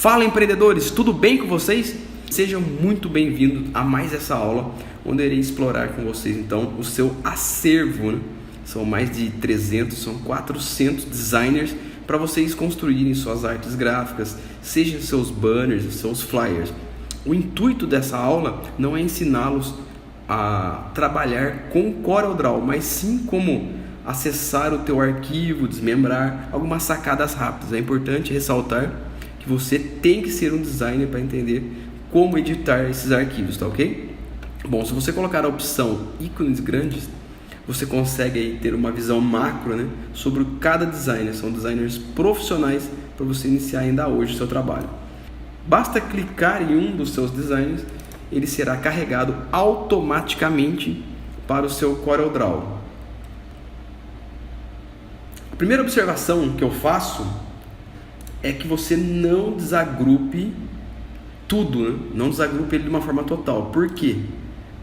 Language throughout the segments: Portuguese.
Fala, empreendedores, tudo bem com vocês? Sejam muito bem-vindos a mais essa aula, onde eu irei explorar com vocês então o seu acervo, né? São mais de 300, são 400 designers para vocês construírem suas artes gráficas, sejam seus banners, seus flyers. O intuito dessa aula não é ensiná-los a trabalhar com CorelDRAW, mas sim como acessar o teu arquivo, desmembrar, algumas sacadas rápidas. É importante ressaltar que você tem que ser um designer para entender como editar esses arquivos, tá ok? Bom, se você colocar a opção ícones grandes, você consegue aí ter uma visão macro, né, sobre cada designer. São designers profissionais para você iniciar ainda hoje o seu trabalho. Basta clicar em um dos seus designers, ele será carregado automaticamente para o seu CorelDRAW. A primeira observação que eu faço é que você não desagrupe tudo, né? Não desagrupe ele de uma forma total. Por quê?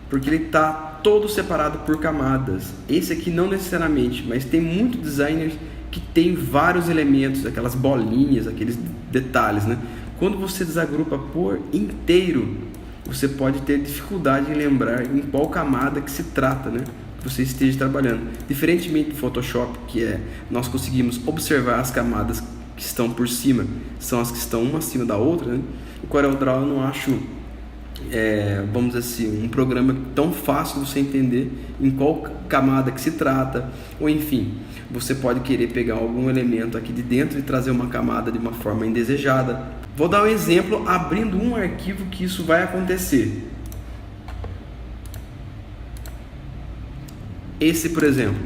Porque ele está todo separado por camadas. Esse aqui não necessariamente, mas tem muitos designers que tem vários elementos, aquelas bolinhas, aqueles detalhes, né? Quando você desagrupa por inteiro, você pode ter dificuldade em lembrar em qual camada que se trata, né, que você esteja trabalhando. Diferentemente do Photoshop, que nós conseguimos observar as camadas que estão por cima, são as que estão uma acima da outra, né? O CorelDRAW eu não acho, vamos dizer assim, um programa tão fácil de você entender em qual camada que se trata, ou enfim, você pode querer pegar algum elemento aqui de dentro e trazer uma camada de uma forma indesejada. Vou dar um exemplo abrindo um arquivo que isso vai acontecer. Esse, por exemplo,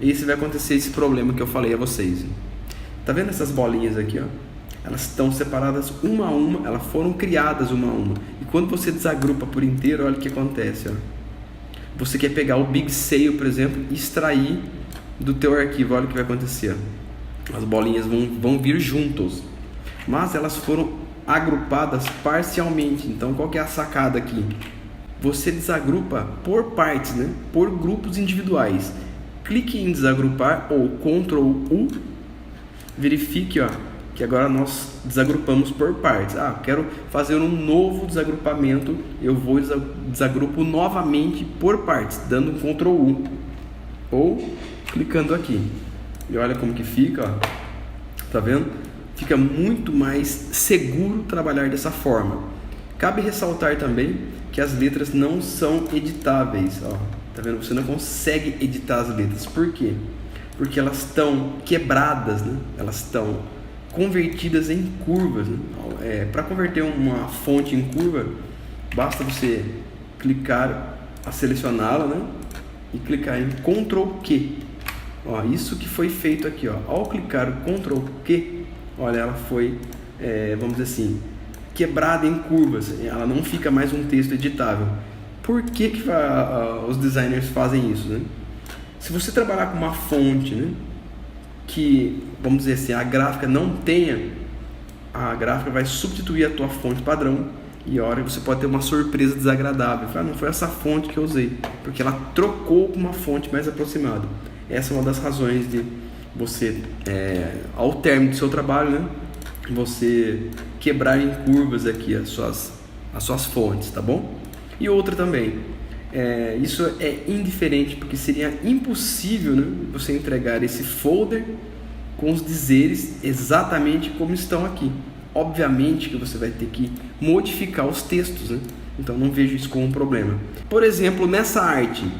esse vai acontecer esse problema que eu falei a vocês. Tá vendo essas bolinhas aqui, ó? Elas estão separadas uma a uma, elas foram criadas uma a uma. E quando você desagrupa por inteiro, olha o que acontece, ó. Você quer pegar o Big Sail, por exemplo, e extrair do teu arquivo, olha o que vai acontecer, ó. As bolinhas vão vir juntos, mas elas foram agrupadas parcialmente. Então, qual que é a sacada aqui? Você desagrupa por partes, né? Por grupos individuais. Clique em desagrupar ou Ctrl U. Verifique, ó, que agora nós desagrupamos por partes. Quero fazer um novo desagrupamento. Eu vou desagrupo novamente por partes, dando um Ctrl U ou clicando aqui. E olha como que fica, ó. Tá vendo? Fica muito mais seguro trabalhar dessa forma. Cabe ressaltar também que as letras não são editáveis, ó. Tá vendo? Você não consegue editar as letras. Por quê? Porque elas estão quebradas, né? Elas estão convertidas em curvas, né? Para converter uma fonte em curva, basta você clicar, selecioná-la, né? E clicar em Ctrl Q. Ó, isso que foi feito aqui, ó. Ao clicar Ctrl Q, olha, ela foi, vamos dizer assim, quebrada em curvas. Ela não fica mais um texto editável. Por que os designers fazem isso, né? Se você trabalhar com uma fonte, né, que, vamos dizer assim, a gráfica não tenha, a gráfica vai substituir a tua fonte padrão e a hora você pode ter uma surpresa desagradável. Não foi essa fonte que eu usei, porque ela trocou com uma fonte mais aproximada. Essa é uma das razões de você, ao término do seu trabalho, né, você quebrar em curvas aqui as suas fontes, tá bom? E outra também, isso é indiferente, porque seria impossível, né, você entregar esse folder com os dizeres exatamente como estão aqui. Obviamente que você vai ter que modificar os textos, né? Então não vejo isso como um problema. Por exemplo, nessa arte,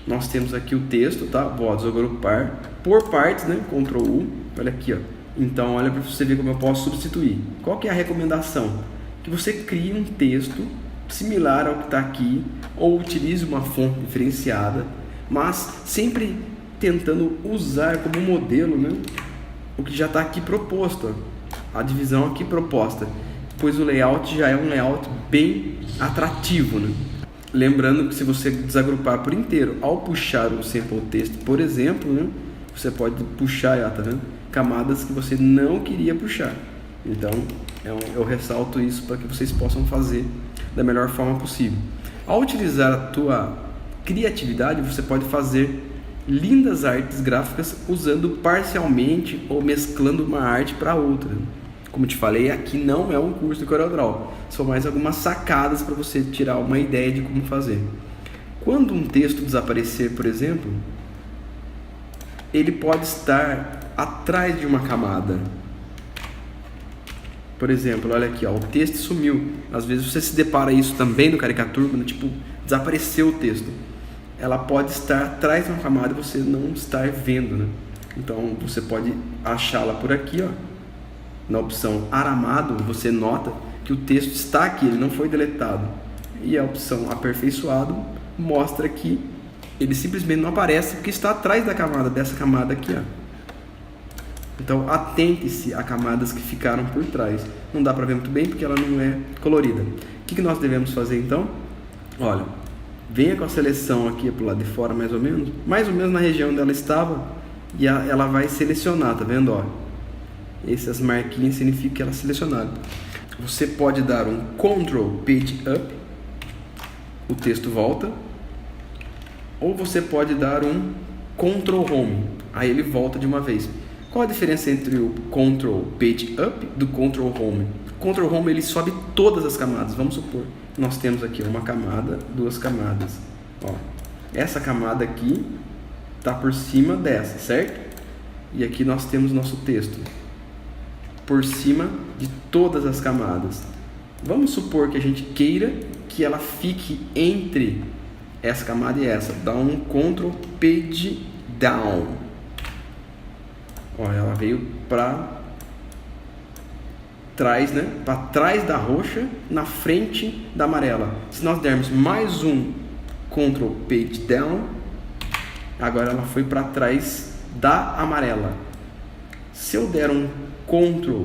nós temos aqui o texto, tá? Vou desagrupar por partes, né? Ctrl U, olha aqui, ó. Então olha para você ver como eu posso substituir. Qual que é a recomendação? Que você crie um texto similar ao que está aqui, ou utilize uma fonte diferenciada, mas sempre tentando usar como modelo, né, o que já está aqui proposto, a divisão aqui proposta, pois o layout já é um layout bem atrativo, né? Lembrando que se você desagrupar por inteiro, ao puxar o sample text, por exemplo, né, você pode puxar, tá vendo, camadas que você não queria puxar. Então eu ressalto isso para que vocês possam fazer da melhor forma possível. Ao utilizar a tua criatividade, você pode fazer lindas artes gráficas usando parcialmente ou mesclando uma arte para outra. Como te falei, aqui não é um curso de CorelDRAW, são mais algumas sacadas para você tirar uma ideia de como fazer. Quando um texto desaparecer, por exemplo, ele pode estar atrás de uma camada. Por exemplo, olha aqui, ó, o texto sumiu. Às vezes você se depara isso também no Caricaturbo, né? Tipo, desapareceu o texto. Ela pode estar atrás de uma camada e você não estar vendo, né? Então você pode achá-la por aqui, ó. Na opção aramado, você nota que o texto está aqui, ele não foi deletado. E a opção aperfeiçoado mostra que ele simplesmente não aparece porque está atrás da camada, dessa camada aqui, ó. Então atente-se a camadas que ficaram por trás. Não dá para ver muito bem porque ela não é colorida. O que nós devemos fazer então? Olha, venha com a seleção aqui para o lado de fora mais ou menos na região onde ela estava, e ela vai selecionar, tá vendo? Ó, essas marquinhas significam que ela é selecionada. Você pode dar um Ctrl Page Up, o texto volta, ou você pode dar um Ctrl Home, aí ele volta de uma vez. Qual a diferença entre o Ctrl Page Up do Ctrl Home? O Ctrl Home ele sobe todas as camadas. Vamos supor, nós temos aqui uma camada, duas camadas. Ó, essa camada aqui está por cima dessa, certo? E aqui nós temos nosso texto por cima de todas as camadas. Vamos supor que a gente queira que ela fique entre essa camada e essa. Dá um Ctrl Page Down. Ó, ela veio para trás, né? Para trás da roxa, na frente da amarela. Se nós dermos mais um Ctrl Page Down, agora ela foi para trás da amarela. Se eu der um Ctrl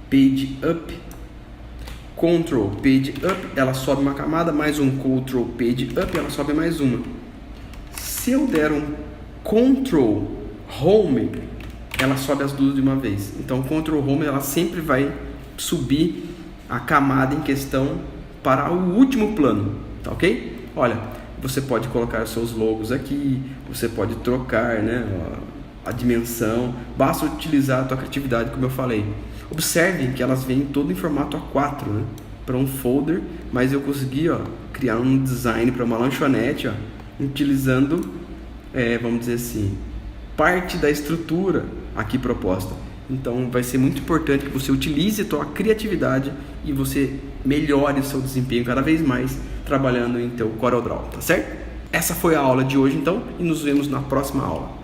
Page Up, ela sobe uma camada, mais um Ctrl Page Up, ela sobe mais uma. Se eu der um Ctrl Home, ela sobe as duas de uma vez. Então, Ctrl Home ela sempre vai subir a camada em questão para o último plano, tá ok? Olha, você pode colocar os seus logos aqui, você pode trocar, né, a dimensão, basta utilizar a tua criatividade, como eu falei. Observem que elas vêm todo em formato A4, né, para um folder, mas eu consegui, ó, criar um design para uma lanchonete, ó, utilizando, vamos dizer assim, parte da estrutura aqui proposta. Então vai ser muito importante que você utilize a tua criatividade e você melhore o seu desempenho cada vez mais trabalhando em teu CorelDRAW, tá certo? Essa foi a aula de hoje então, e nos vemos na próxima aula.